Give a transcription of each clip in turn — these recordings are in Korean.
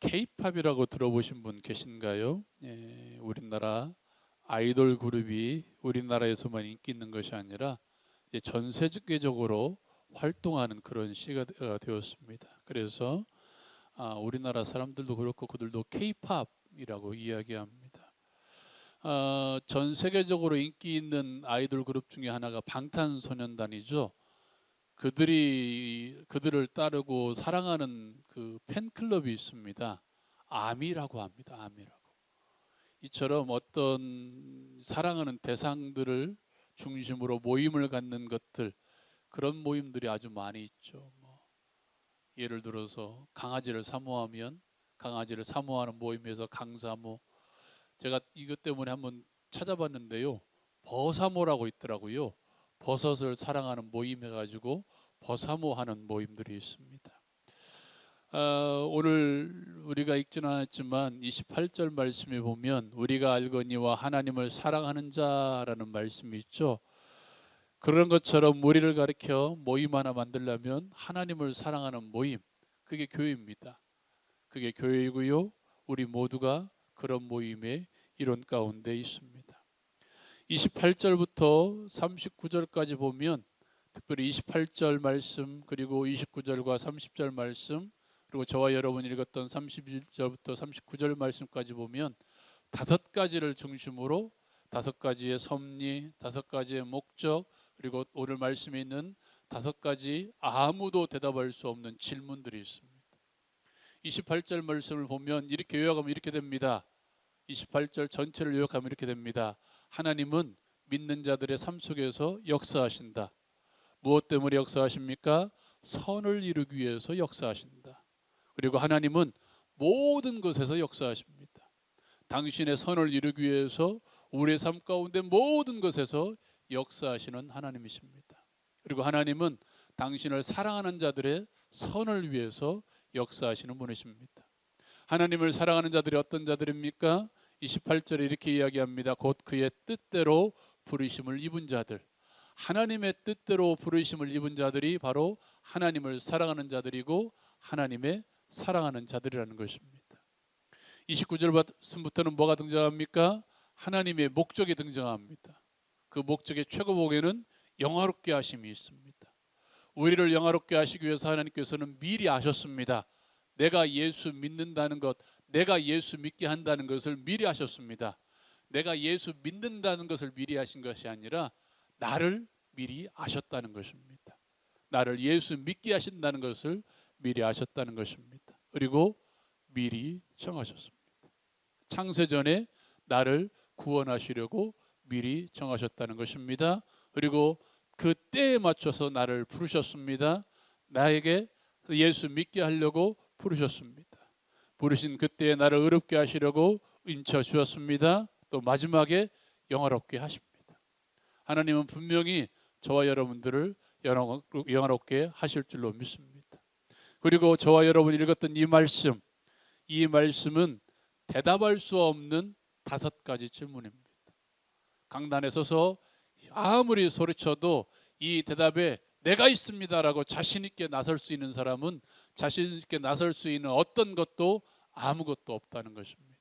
K-팝이라고 들어보신 분 계신가요? 예, 우리나라 아이돌 그룹이 우리나라에서만 인기 있는 것이 아니라 이제 전 세계적으로 활동하는 그런 시가 되었습니다. 그래서 우리나라 사람들도 그렇고 그들도 K-팝이라고 이야기합니다. 전 세계적으로 인기 있는 아이돌 그룹 중에 하나가 방탄소년단이죠. 그들을 따르고 사랑하는 그 팬클럽이 있습니다. 아미라고 합니다. 아미라고. 이처럼 어떤 사랑하는 대상들을 중심으로 모임을 갖는 것들, 그런 모임들이 아주 많이 있죠. 예를 들어서 강아지를 사모하면 강아지를 사모하는 모임에서 강사모. 제가 이것 때문에 한번 찾아봤는데요. 버사모라고 있더라고요. 버섯을 사랑하는 모임 해가지고 버사모하는 모임들이 있습니다. 오늘 우리가 읽지는 않았지만 28절 말씀에 보면 우리가 알거니와 하나님을 사랑하는 자라는 말씀이 있죠. 그런 것처럼 우리를 가리켜 모임 하나 만들려면 하나님을 사랑하는 모임, 그게 교회입니다. 그게 교회이고요. 우리 모두가 그런 모임의 이론 가운데 있습니다. 28절부터 39절까지 보면 특별히 28절 말씀 그리고 29절과 30절 말씀 그리고 저와 여러분이 읽었던 31절부터 39절 말씀까지 보면 5가지를 중심으로 5가지의 섭리, 5가지의 목적 그리고 오늘 말씀에 있는 5가지 아무도 대답할 수 없는 질문들이 있습니다. 28절 말씀을 보면 이렇게 요약하면 이렇게 됩니다. 28절 전체를 요약하면 이렇게 됩니다. 하나님은 믿는 자들의 삶 속에서 역사하신다. 무엇 때문에 역사하십니까? 선을 이루기 위해서 역사하신다. 그리고 하나님은 모든 것에서 역사하십니다. 당신의 선을 이루기 위해서 우리의 삶 가운데 모든 것에서 역사하시는 하나님이십니다. 그리고 하나님은 당신을 사랑하는 자들의 선을 위해서 역사하시는 분이십니다. 하나님을 사랑하는 자들이 어떤 자들입니까? 28절에 이렇게 이야기합니다. 곧 그의 뜻대로 부르심을 입은 자들. 하나님의 뜻대로 부르심을 입은 자들이 바로 하나님을 사랑하는 자들이고 하나님의 사랑하는 자들이라는 것입니다. 29절 말씀부터는 뭐가 등장합니까? 하나님의 목적이 등장합니다. 그 목적의 최고봉에는 영화롭게 하심이 있습니다. 우리를 영화롭게 하시기 위해서 하나님께서는 미리 아셨습니다. 내가 예수 믿는다는 것, 내가 예수 믿게 한다는 것을 미리 하셨습니다. 내가 예수 믿는다는 것을 미리 하신 것이 아니라 나를 미리 아셨다는 것입니다. 나를 예수 믿게 하신다는 것을 미리 아셨다는 것입니다. 그리고 미리 정하셨습니다. 창세전에 나를 구원하시려고 미리 정하셨다는 것입니다. 그리고 그 때에 맞춰서 나를 부르셨습니다. 나에게 예수 믿게 하려고 부르셨습니다. 부르신 그때에 나를 의롭게 하시려고 인쳐 주셨습니다. 또 마지막에 영화롭게 하십니다. 하나님은 분명히 저와 여러분들을 영화롭게 하실 줄로 믿습니다. 그리고 저와 여러분이 읽었던 이 말씀은 대답할 수 없는 5가지 질문입니다. 강단에 서서 아무리 소리쳐도 이 대답에 내가 있습니다라고 자신 있게 나설 수 있는 사람은 자신 있게 나설 수 있는 어떤 것도 아무것도 없다는 것입니다.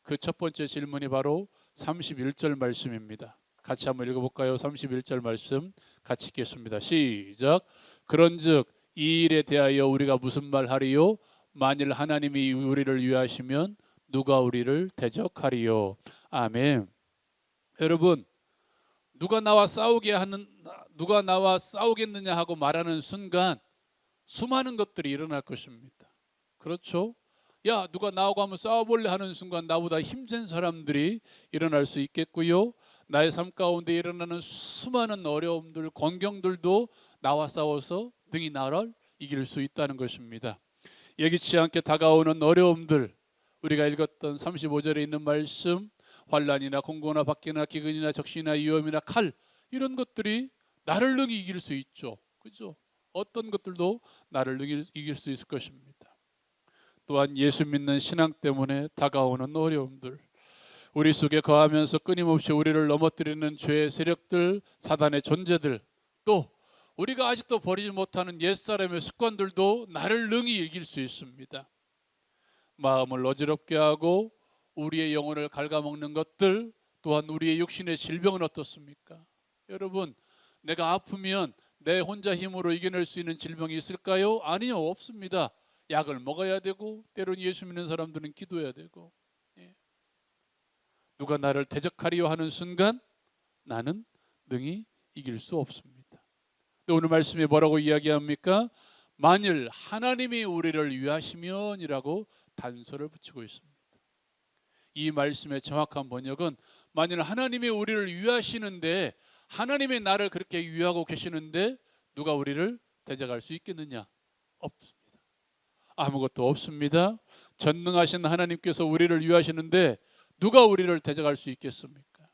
그 첫 번째 질문이 바로 31절 말씀입니다. 같이 한번 읽어볼까요? 31절 말씀 같이 읽겠습니다. 시작. 그런즉 이 일에 대하여 우리가 무슨 말하리요? 만일 하나님이 우리를 위하시면 누가 우리를 대적하리요? 아멘. 여러분, 누가 나와 싸우겠느냐 하고 말하는 순간 수많은 것들이 일어날 것입니다. 그렇죠? 야, 누가 나하고 한번 싸워볼래 하는 순간 나보다 힘센 사람들이 일어날 수 있겠고요. 나의 삶 가운데 일어나는 수많은 어려움들, 권경들도 나와 싸워서 능히 나를 이길 수 있다는 것입니다. 예기치 않게 다가오는 어려움들, 우리가 읽었던 35절에 있는 말씀, 환난이나 공고나 박해나 기근이나 적신이나 위험이나 칼, 이런 것들이 나를 능히 이길 수 있죠. 그죠? 어떤 것들도 나를 능히 이길 수 있을 것입니다. 또한 예수 믿는 신앙 때문에 다가오는 어려움들, 우리 속에 거하면서 끊임없이 우리를 넘어뜨리는 죄의 세력들, 사단의 존재들, 또 우리가 아직도 버리지 못하는 옛사람의 습관들도 나를 능히 이길 수 있습니다. 마음을 어지럽게 하고 우리의 영혼을 갉아먹는 것들, 또한 우리의 육신의 질병은 어떻습니까? 여러분, 내가 아프면 내 혼자 힘으로 이겨낼 수 있는 질병이 있을까요? 아니요, 없습니다. 약을 먹어야 되고, 때로는 예수 믿는 사람들은 기도해야 되고, 누가 나를 대적하려 하는 순간 나는 능히 이길 수 없습니다. 오늘 말씀에 뭐라고 이야기합니까? 만일 하나님이 우리를 위하시면이라고 단서를 붙이고 있습니다. 이 말씀의 정확한 번역은 만일 하나님이 우리를 위하시는데, 하나님이 나를 그렇게 위하고 계시는데 누가 우리를 대적할 수 있겠느냐? 없습니다. 아무것도 없습니다. 전능하신 하나님께서 우리를 위하시는데 누가 우리를 대적할 수 있겠습니까?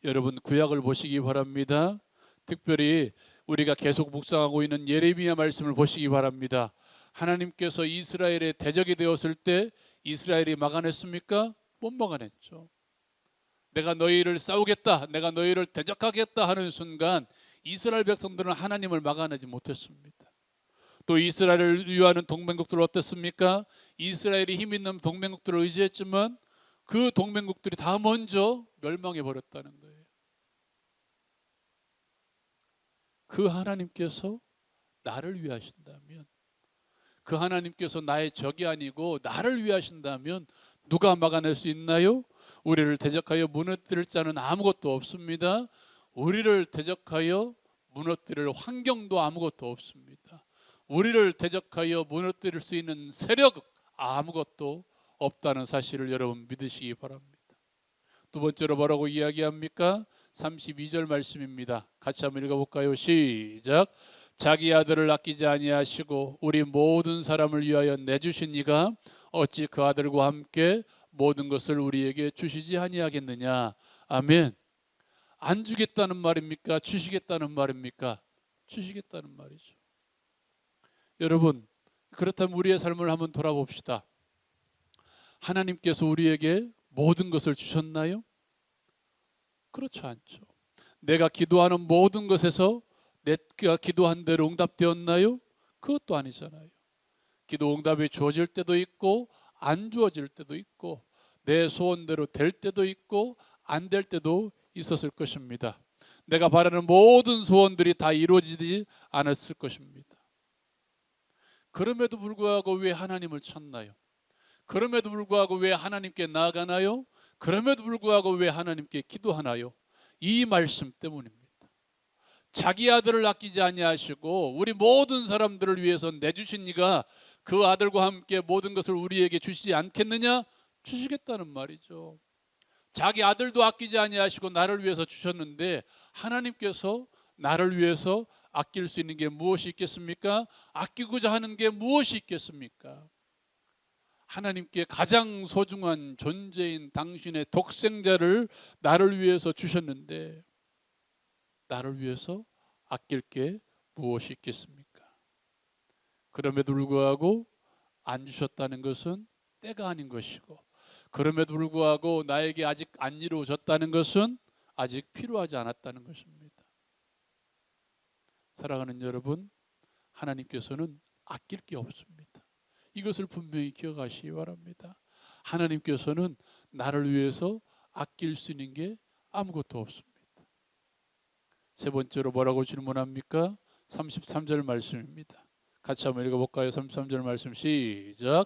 여러분, 구약을 보시기 바랍니다. 특별히 우리가 계속 묵상하고 있는 예레미야 말씀을 보시기 바랍니다. 하나님께서 이스라엘의 대적이 되었을 때 이스라엘이 막아냈습니까? 못 막아냈죠. 내가 너희를 싸우겠다, 내가 너희를 대적하겠다 하는 순간 이스라엘 백성들은 하나님을 막아내지 못했습니다. 또 이스라엘을 위하는 동맹국들은 어땠습니까? 이스라엘이 힘 있는 동맹국들을 의지했지만 그 동맹국들이 다 먼저 멸망해 버렸다는 거예요. 그 하나님께서 나를 위하신다면, 그 하나님께서 나의 적이 아니고 나를 위하신다면 누가 막아낼 수 있나요? 우리를 대적하여 무너뜨릴 자는 아무것도 없습니다. 우리를 대적하여 무너뜨릴 환경도 아무것도 없습니다. 우리를 대적하여 무너뜨릴 수 있는 세력 아무것도 없다는 사실을 여러분 믿으시기 바랍니다. 두 번째로 뭐라고 이야기합니까? 32절 말씀입니다. 같이 한번 읽어볼까요? 시작. 자기 아들을 아끼지 아니하시고 우리 모든 사람을 위하여 내주신 이가 어찌 그 아들과 함께 모든 것을 우리에게 주시지 아니하겠느냐. 아멘. 안 주겠다는 말입니까? 주시겠다는 말입니까? 주시겠다는 말이죠. 여러분, 그렇다면 우리의 삶을 한번 돌아봅시다. 하나님께서 우리에게 모든 것을 주셨나요? 그렇지 않죠. 내가 기도하는 모든 것에서 내가 기도한 대로 응답되었나요? 그것도 아니잖아요. 기도 응답이 주어질 때도 있고 안 주어질 때도 있고 내 소원대로 될 때도 있고 안 될 때도 있었을 것입니다. 내가 바라는 모든 소원들이 다 이루어지지 않았을 것입니다. 그럼에도 불구하고 왜 하나님을 찾나요? 그럼에도 불구하고 왜 하나님께 나아가나요? 그럼에도 불구하고 왜 하나님께 기도하나요? 이 말씀 때문입니다. 자기 아들을 아끼지 아니하시고 우리 모든 사람들을 위해서 내주신 이가 그 아들과 함께 모든 것을 우리에게 주시지 않겠느냐? 주시겠다는 말이죠. 자기 아들도 아끼지 아니하시고 나를 위해서 주셨는데 하나님께서 나를 위해서 아낄 수 있는 게 무엇이 있겠습니까? 아끼고자 하는 게 무엇이 있겠습니까? 하나님께 가장 소중한 존재인 당신의 독생자를 나를 위해서 주셨는데 나를 위해서 아낄 게 무엇이 있겠습니까? 그럼에도 불구하고 안 주셨다는 것은 때가 아닌 것이고, 그럼에도 불구하고 나에게 아직 안 이루어졌다는 것은 아직 필요하지 않았다는 것입니다. 사랑하는 여러분, 하나님께서는 아낄 게 없습니다. 이것을 분명히 기억하시기 바랍니다. 하나님께서는 나를 위해서 아낄 수 있는 게 아무것도 없습니다. 세 번째로 뭐라고 질문합니까? 33절 말씀입니다. 같이 한번 읽어볼까요? 33절 말씀 시작.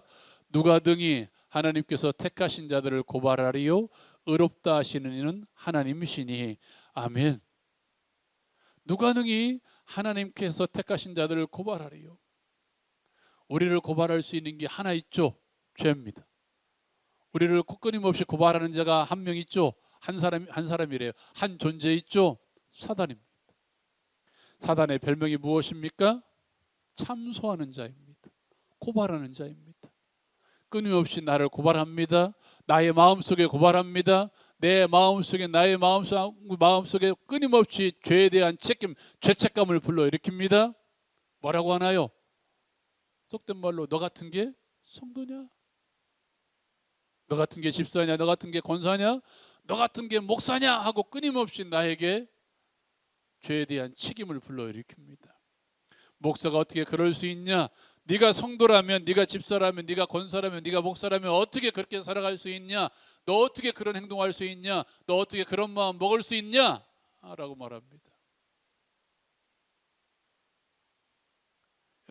누가 등이 하나님께서 택하신 자들을 고발하리요? 의롭다 하시는 이는 하나님이시니. 아멘. 누가 능히 하나님께서 택하신 자들을 고발하리요? 우리를 고발할 수 있는 게 하나 있죠. 죄입니다. 우리를 끊임없이 고발하는 자가 한 명 있죠. 한 사람이래요. 한 존재 있죠. 사단입니다. 사단의 별명이 무엇입니까? 참소하는 자입니다. 고발하는 자입니다. 끊임없이 나를 고발합니다. 나의 마음속에 고발합니다. 내 마음속에 나의 마음속에 끊임없이 죄에 대한 죄책감을 불러일으킵니다. 뭐라고 하나요? 속된 말로 너 같은 게 성도냐? 너 같은 게 집사냐? 너 같은 게 권사냐? 너 같은 게 목사냐? 하고 끊임없이 나에게 죄에 대한 책임을 불러일으킵니다. 목사가 어떻게 그럴 수 있냐? 네가 성도라면, 네가 집사라면, 네가 권사라면, 네가 목사라면 어떻게 그렇게 살아갈 수 있냐? 너 어떻게 그런 행동할 수 있냐? 너 어떻게 그런 마음 먹을 수 있냐? 라고 말합니다.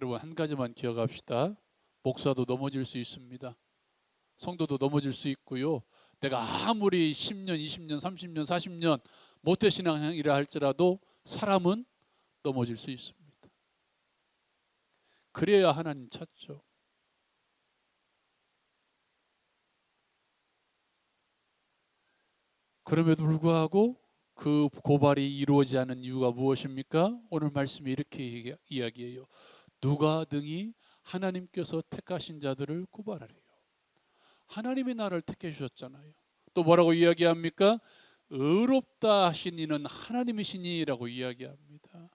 여러분, 한 가지만 기억합시다. 목사도 넘어질 수 있습니다. 성도도 넘어질 수 있고요. 내가 아무리 10년, 20년, 30년, 40년 모태신앙이라 할지라도 사람은 넘어질 수 있습니다. 그래야 하나님 찾죠. 그럼에도 불구하고 그 고발이 이루어지지 않은 이유가 무엇입니까? 오늘 말씀이 이렇게 이야기해요. 누가 등이 하나님께서 택하신 자들을 고발하래요. 하나님이 나를 택해 주셨잖아요. 또 뭐라고 이야기합니까? 의롭다 하신 이는 하나님이시니라고 이야기합니다.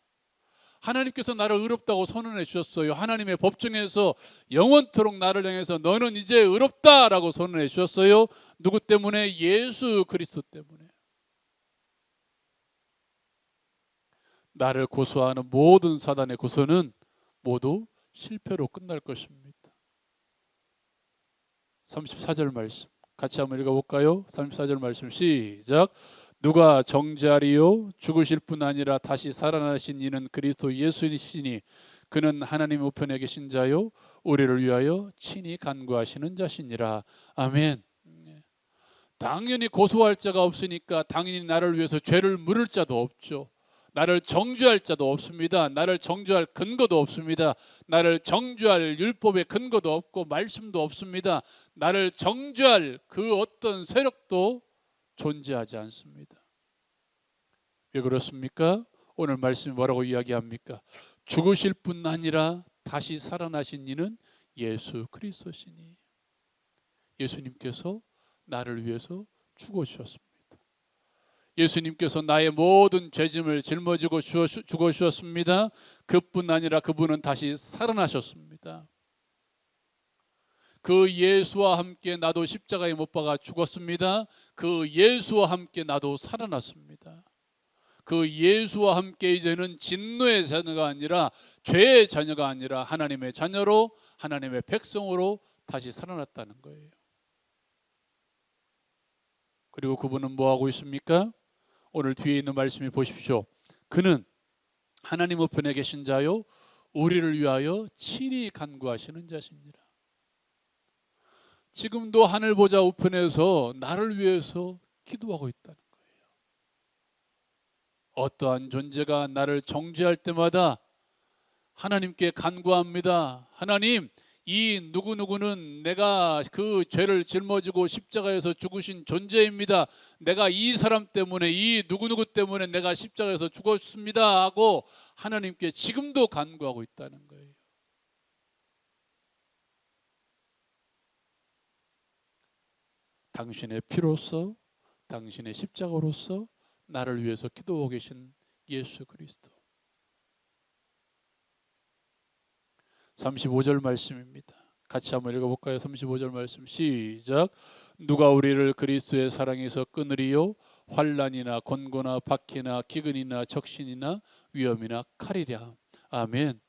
하나님께서 나를 의롭다고 선언해 주셨어요. 하나님의 법정에서 영원토록 나를 향해서 너는 이제 의롭다라고 선언해 주셨어요. 누구 때문에? 예수 그리스도 때문에. 나를 고소하는 모든 사단의 고소는 모두 실패로 끝날 것입니다. 34절 말씀 같이 한번 읽어볼까요? 34절 말씀 시작. 누가 정죄하리요? 죽으실 뿐 아니라 다시 살아나신 이는 그리스도 예수이시니 그는 하나님 우편에 계신 자요 우리를 위하여 친히 간구하시는 자시니라. 아멘. 당연히 고소할 자가 없으니까 당연히 나를 위해서 죄를 물을 자도 없죠. 나를 정죄할 자도 없습니다. 나를 정죄할 근거도 없습니다. 나를 정죄할 율법의 근거도 없고 말씀도 없습니다. 나를 정죄할 그 어떤 세력도 존재하지 않습니다. 왜 그렇습니까? 오늘 말씀이 뭐라고 이야기합니까? 죽으실 뿐 아니라 다시 살아나신 이는 예수 그리스도시니. 예수님께서 나를 위해서 죽어주셨습니다. 예수님께서 나의 모든 죄짐을 짊어지고 죽어주셨습니다. 그뿐 아니라 그분은 다시 살아나셨습니다. 그 예수와 함께 나도 십자가에 못 박아 죽었습니다. 그 예수와 함께 나도 살아났습니다. 그 예수와 함께 이제는 진노의 자녀가 아니라 죄의 자녀가 아니라 하나님의 자녀로 하나님의 백성으로 다시 살아났다는 거예요. 그리고 그분은 뭐하고 있습니까? 오늘 뒤에 있는 말씀이 보십시오. 그는 하나님 우편에 계신 자요 우리를 위하여 친히 간구하시는 자시니라. 지금도 하늘 보좌 우편에서 나를 위해서 기도하고 있다는 거예요. 어떠한 존재가 나를 정죄할 때마다 하나님께 간구합니다. 하나님, 이 누구누구는 내가 그 죄를 짊어지고 십자가에서 죽으신 존재입니다. 내가 이 사람 때문에 이 누구누구 때문에 내가 십자가에서 죽었습니다 하고 하나님께 지금도 간구하고 있다는 거예요. 당신의 피로서 당신의 십자가로서 나를 위해서 기도하고 계신 예수 그리스도. 35절 말씀입니다. 같이 한번 읽어볼까요? 35절 말씀 시작. 누가 우리를 그리스도의 사랑에서 끊으리요? 환난이나 곤고나 박해나 기근이나 적신이나 위험이나 칼이랴. 아멘.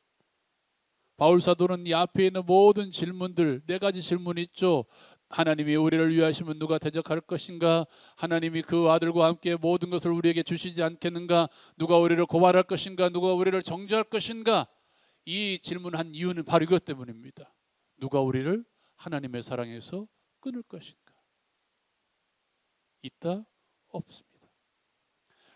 바울 사도는 이 앞에 있는 모든 질문들, 네 가지 질문이 있죠. 하나님이 우리를 위하시면 누가 대적할 것인가? 하나님이 그 아들과 함께 모든 것을 우리에게 주시지 않겠는가? 누가 우리를 고발할 것인가? 누가 우리를 정죄할 것인가? 이 질문한 이유는 바로 이것 때문입니다. 누가 우리를 하나님의 사랑에서 끊을 것인가? 있다? 없습니다.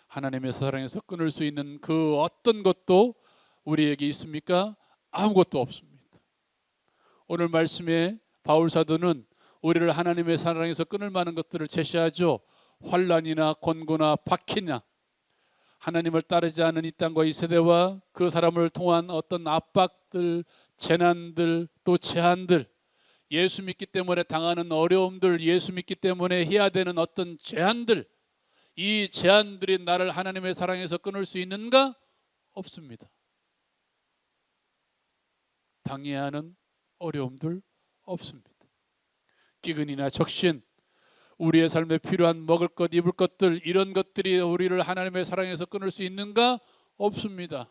하나님의 사랑에서 끊을 수 있는 그 어떤 것도 우리에게 있습니까? 아무것도 없습니다. 오늘 말씀에 바울 사도는 우리를 하나님의 사랑에서 끊을 만한 것들을 제시하죠. 환난이나 곤고나 박해나 하나님을 따르지 않은 이 땅과 이 세대와 그 사람을 통한 어떤 압박들, 재난들, 또 제한들, 예수 믿기 때문에 당하는 어려움들, 예수 믿기 때문에 해야 되는 어떤 제한들, 이 제한들이 나를 하나님의 사랑에서 끊을 수 있는가? 없습니다. 당해야 하는 어려움들 없습니다. 기근이나 적신, 우리의 삶에 필요한 먹을 것, 입을 것들, 이런 것들이 우리를 하나님의 사랑에서 끊을 수 있는가? 없습니다.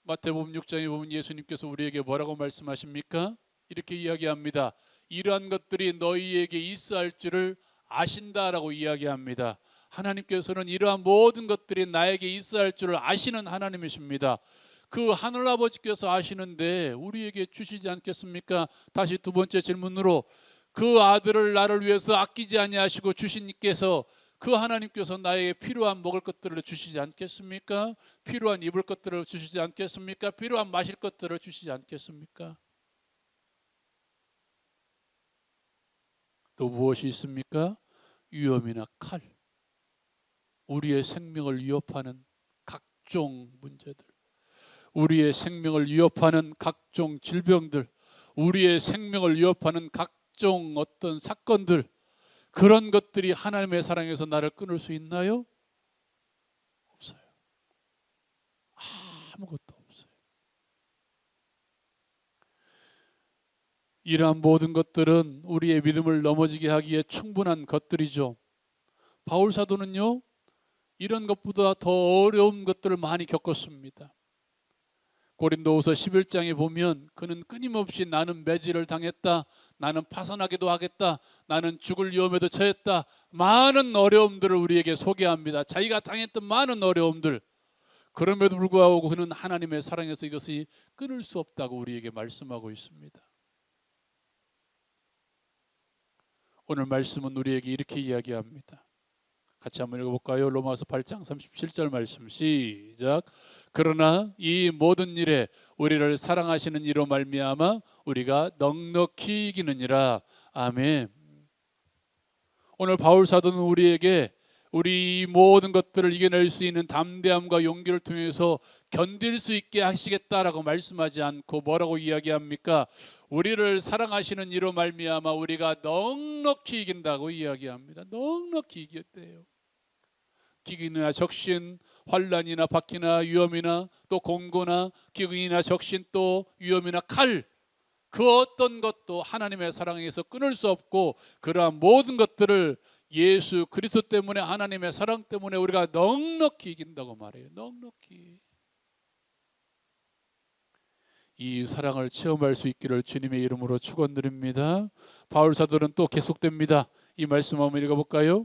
마태복음 6장에 보면 예수님께서 우리에게 뭐라고 말씀하십니까? 이렇게 이야기합니다. 이러한 것들이 너희에게 있어 할 줄을 아신다라고 이야기합니다. 하나님께서는 이러한 모든 것들이 나에게 있어 할 줄을 아시는 하나님이십니다. 그 하늘아버지께서 아시는데 우리에게 주시지 않겠습니까? 다시 두 번째 질문으로, 그 아들을 나를 위해서 아끼지 아니하시고 주신 이께서, 그 하나님께서 나에게 필요한 먹을 것들을 주시지 않겠습니까? 필요한 입을 것들을 주시지 않겠습니까? 필요한 마실 것들을 주시지 않겠습니까? 또 무엇이 있습니까? 위험이나 칼, 우리의 생명을 위협하는 각종 문제들, 우리의 생명을 위협하는 각종 질병들, 우리의 생명을 위협하는 각종 어떤 사건들, 그런 것들이 하나님의 사랑에서 나를 끊을 수 있나요? 없어요. 아무것도 없어요. 이러한 모든 것들은 우리의 믿음을 넘어지게 하기에 충분한 것들이죠. 바울 사도는요, 이런 것보다 더 어려운 것들을 많이 겪었습니다. 고린도후서 11장에 보면 그는 끊임없이 나는 매질을 당했다, 나는 파산하기도 하겠다, 나는 죽을 위험에도 처했다, 많은 어려움들을 우리에게 소개합니다. 자기가 당했던 많은 어려움들, 그럼에도 불구하고 그는 하나님의 사랑에서 이것이 끊을 수 없다고 우리에게 말씀하고 있습니다. 오늘 말씀은 우리에게 이렇게 이야기합니다. 같이 한번 읽어볼까요? 로마서 8장 37절 말씀 시작. 그러나 이 모든 일에 우리를 사랑하시는 이로 말미암아 우리가 넉넉히 이기느니라. 아멘. 오늘 바울 사도는 우리에게 우리 모든 것들을 이겨낼 수 있는 담대함과 용기를 통해서 견딜 수 있게 하시겠다라고 말씀하지 않고 뭐라고 이야기합니까? 우리를 사랑하시는 이로 말미암아 우리가 넉넉히 이긴다고 이야기합니다. 넉넉히 이겼대요. 기근이나 적신, 환난이나 박해나 위험이나 또 공고나 기근이나 적신 또 위험이나 칼, 그 어떤 것도 하나님의 사랑에서 끊을 수 없고, 그러한 모든 것들을 예수 그리스도 때문에, 하나님의 사랑 때문에 우리가 넉넉히 이긴다고 말해요. 넉넉히. 이 사랑을 체험할 수 있기를 주님의 이름으로 축원드립니다. 바울 사도는 또 계속됩니다. 이 말씀 한번 읽어볼까요?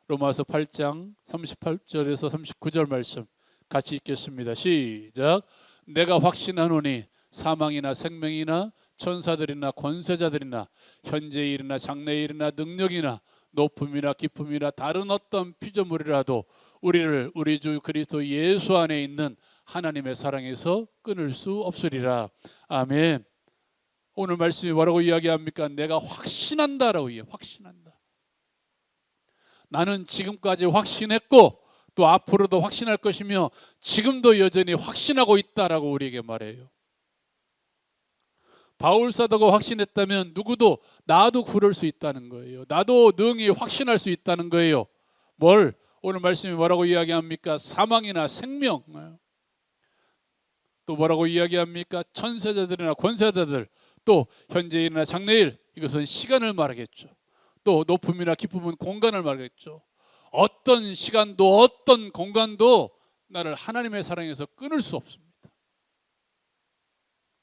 로마서 8장 38절에서 39절 말씀 같이 읽겠습니다. 시작. 내가 확신하노니 사망이나 생명이나 천사들이나 권세자들이나 현재의 일이나 장래의 일이나 능력이나 높음이나 깊음이나 다른 어떤 피조물이라도 우리를 우리 주 그리스도 예수 안에 있는 하나님의 사랑에서 끊을 수 없으리라. 아멘. 오늘 말씀이 뭐라고 이야기합니까? 내가 확신한다라고 이야기해요. 확신한다. 나는 지금까지 확신했고 또 앞으로도 확신할 것이며 지금도 여전히 확신하고 있다라고 우리에게 말해요. 바울 사도가 확신했다면 누구도, 나도 그럴 수 있다는 거예요. 나도 능히 확신할 수 있다는 거예요. 뭘? 오늘 말씀이 뭐라고 이야기합니까? 사망이나 생명, 또 뭐라고 이야기합니까? 천세자들이나 권세자들, 또 현재일이나 장래일, 이것은 시간을 말하겠죠. 또 높음이나 깊음은 공간을 말하겠죠. 어떤 시간도 어떤 공간도 나를 하나님의 사랑에서 끊을 수 없습니다.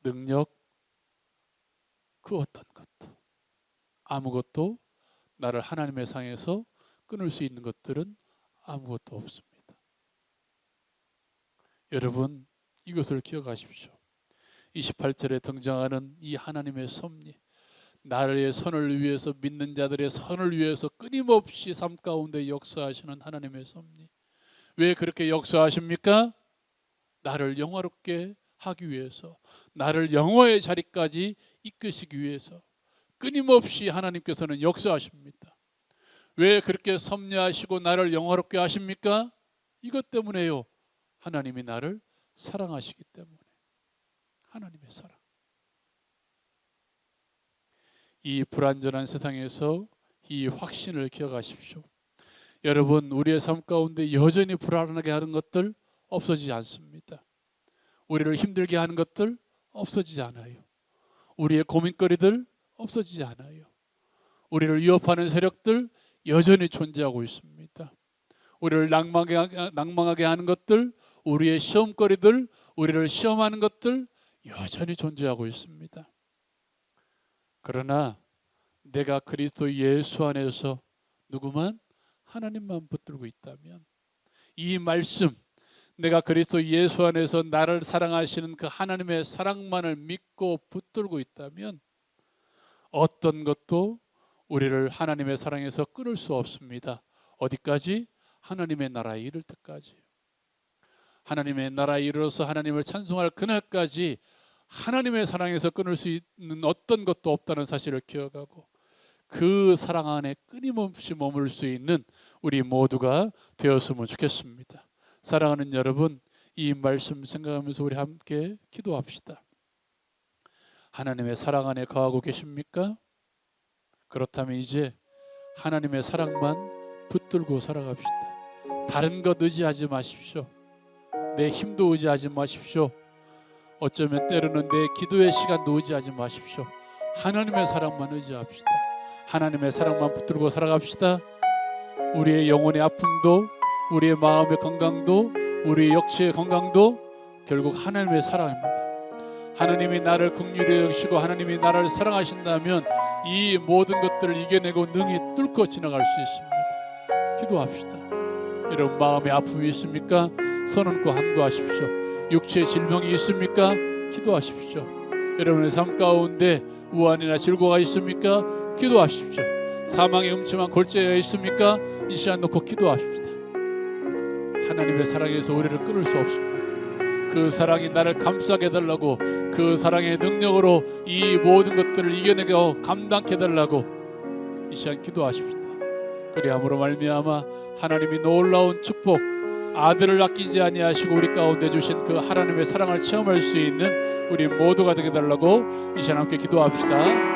능력, 그 어떤 것도, 아무것도 나를 하나님의 사랑에서 끊을 수 있는 것들은 아무것도 없습니다. 여러분, 이것을 기억하십시오. 28절에 등장하는 이 하나님의 섭리, 나의 선을 위해서, 믿는 자들의 선을 위해서 끊임없이 삶 가운데 역사하시는 하나님의 섭리. 왜 그렇게 역사하십니까? 나를 영화롭게 하기 위해서, 나를 영화의 자리까지 이끄시기 위해서 끊임없이 하나님께서는 역사하십니다. 왜 그렇게 섭리하시고 나를 영화롭게 하십니까? 이것 때문에요. 하나님이 나를 사랑하시기 때문에. 하나님의 사랑. 이 불완전한 세상에서 이 확신을 기억하십시오. 여러분, 우리의 삶 가운데 여전히 불안하게 하는 것들 없어지지 않습니다. 우리를 힘들게 하는 것들 없어지지 않아요. 우리의 고민거리들 없어지지 않아요. 우리를 위협하는 세력들 여전히 존재하고 있습니다. 우리를 낭망하게 하는 것들, 우리의 시험거리들, 우리를 시험하는 것들 여전히 존재하고 있습니다. 그러나 내가 그리스도 예수 안에서 누구만? 하나님만 붙들고 있다면, 이 말씀, 내가 그리스도 예수 안에서 나를 사랑하시는 그 하나님의 사랑만을 믿고 붙들고 있다면 어떤 것도 우리를 하나님의 사랑에서 끊을 수 없습니다. 어디까지? 하나님의 나라에 이를 때까지. 하나님의 나라에 이르러서 하나님을 찬송할 그날까지 하나님의 사랑에서 끊을 수 있는 어떤 것도 없다는 사실을 기억하고 그 사랑 안에 끊임없이 머물 수 있는 우리 모두가 되었으면 좋겠습니다. 사랑하는 여러분, 이 말씀 생각하면서 우리 함께 기도합시다. 하나님의 사랑 안에 거하고 계십니까? 그렇다면 이제 하나님의 사랑만 붙들고 살아갑시다. 다른 것 의지하지 마십시오. 내 힘도 의지하지 마십시오. 어쩌면 때로는 내 기도의 시간도 의지하지 마십시오. 하나님의 사랑만 의지합시다. 하나님의 사랑만 붙들고 살아갑시다. 우리의 영혼의 아픔도, 우리의 마음의 건강도, 우리의 육체의 건강도 결국 하나님의 사랑입니다. 하나님이 나를 긍휼히 여기시고 하나님이 나를 사랑하신다면 이 모든 것들을 이겨내고 능히 뚫고 지나갈 수 있습니다. 기도합시다. 여러분, 마음의 아픔이 있습니까? 손 얹고 간구하십시오. 육체의 질병이 있습니까? 기도하십시오. 여러분의 삶 가운데 우환이나 질고가 있습니까? 기도하십시오. 사망의 음침한 골짜기가 있습니까? 이 시간 놓고 기도하십시다. 하나님의 사랑에서 우리를 끊을 수 없습니다. 그 사랑이 나를 감싸게 해달라고, 그 사랑의 능력으로 이 모든 것들을 이겨내고 감당케 해달라고 이 시간 기도하십시다. 그리함으로 말미암아 하나님이 놀라운 축복, 아들을 아끼지 아니하시고 우리 가운데 주신 그 하나님의 사랑을 체험할 수 있는 우리 모두가 되게 해달라고 이 시간 함께 기도합시다.